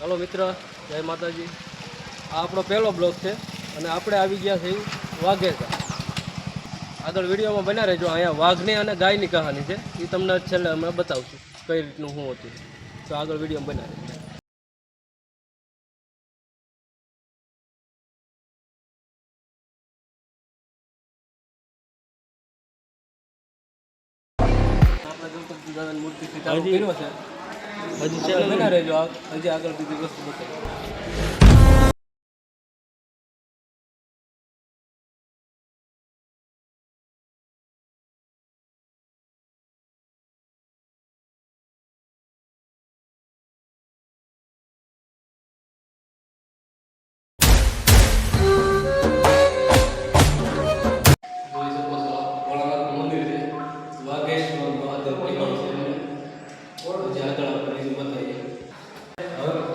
Hello मित्र, जय माताजी। आ आपणो पहलो ब्लॉग है और આપણે આવી ગયા છે વાઘેસા। આગળ વિડીયોમાં બન્યા રહેજો। અહીંયા વાઘની અને ગાયની કહાની છે, એ તમને છેલ્લે અમે બતાવશું કઈ રીતનું શું હતું। તો આગળ વિડીયોમાં બન્યા રહેજો। આપણે ગણપતિ દાદાની મૂર્તિ સીતારો કર્યો છે, હજી છેલ્લે બન્યા રહેજો। હજી આગળ બીજી વસ્તુ બતાવો।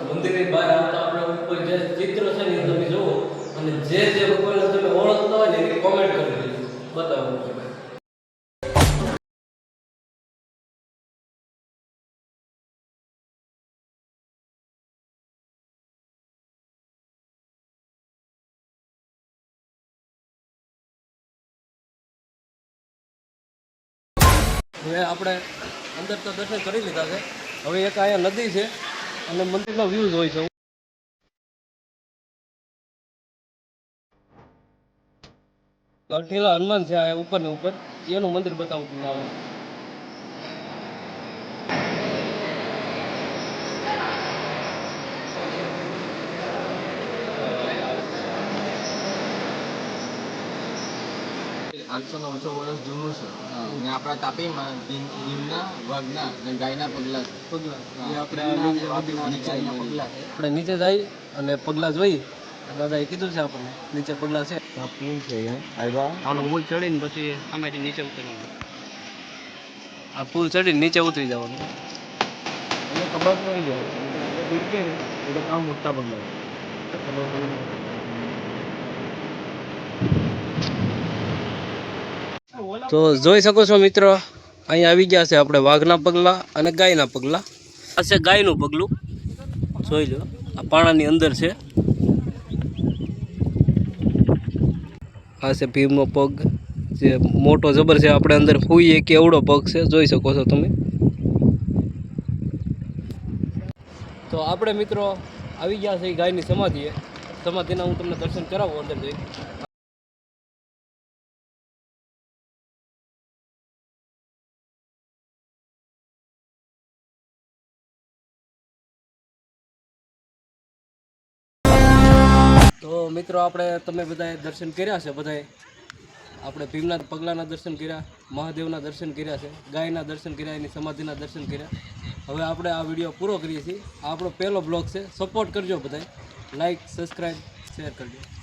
મંદિરની બહાર આવતા આપણે ઉપર જે ચિત્ર છે ને તમે જુઓ અને જે ભગવાનને તમે ઓળખતા હોય ને એની કોમેન્ટ કરી દેજો, બતાવો। હવે આપણે અંદર તો દર્શન કરી લીધા છે। હવે એક અહીંયા નદી છે અને મંદિરનો વ્યૂઝ હોય છે। ગઢીલા હનુમાન છે આ ઉપર ને ઉપર, એનું મંદિર બતાવું તમને આવે। આઠસો 900 વર્ષ જૂનું છે ને આપણા તાપીમાં દીવના વાઘના અને ગાયના પગલા આપણે નીચે જઈ અને પગલા જોઈ દાદાએ કીધું છે આપણને નીચે પગલા છે। પુલ છે આનો પુલ ચડીને પછી આમાંથી નીચે ઉતરવાનું। આ પુલ ચડીને નીચે ઉતરી જવાનું। એટલે ખબર નહીં જાય એટલે કામ મોટા પગલા તો જોઈ શકો છો મિત્રો, અહીંયા આવી ગયા છે આપણે વાઘના પગલા અને ગાયના પગલા। આ છે ગાયનું પગલું, જોઈ લો આ પાણાની અંદર છે। આ છે ભીમનો પગ, જે મોટો જબર છે, આપણે અંદર હુઈએ કે એવડો પગ છે, જોઈ શકો છો તમે। તો આપણે મિત્રો આવી ગયા છે ગાયની સમાધિએ। સમાધિના હું તમને દર્શન કરાવું અંદર જઈ। તો મિત્રો આપણે તમે બધાએ દર્શન કર્યા છે, બધાએ આપણે ભીમના પગલાના દર્શન કર્યા, મહાદેવના દર્શન કર્યા છે, ગાયના દર્શન કર્યા, એની સમાધિના દર્શન કર્યા। હવે આપણે આ વિડીયો પૂરો કરીએ છીએ। આ આપણો પહેલો બ્લોગ છે, સપોર્ટ કરજો બધાએ, લાઈક સબસ્ક્રાઈબ શેર કરજો।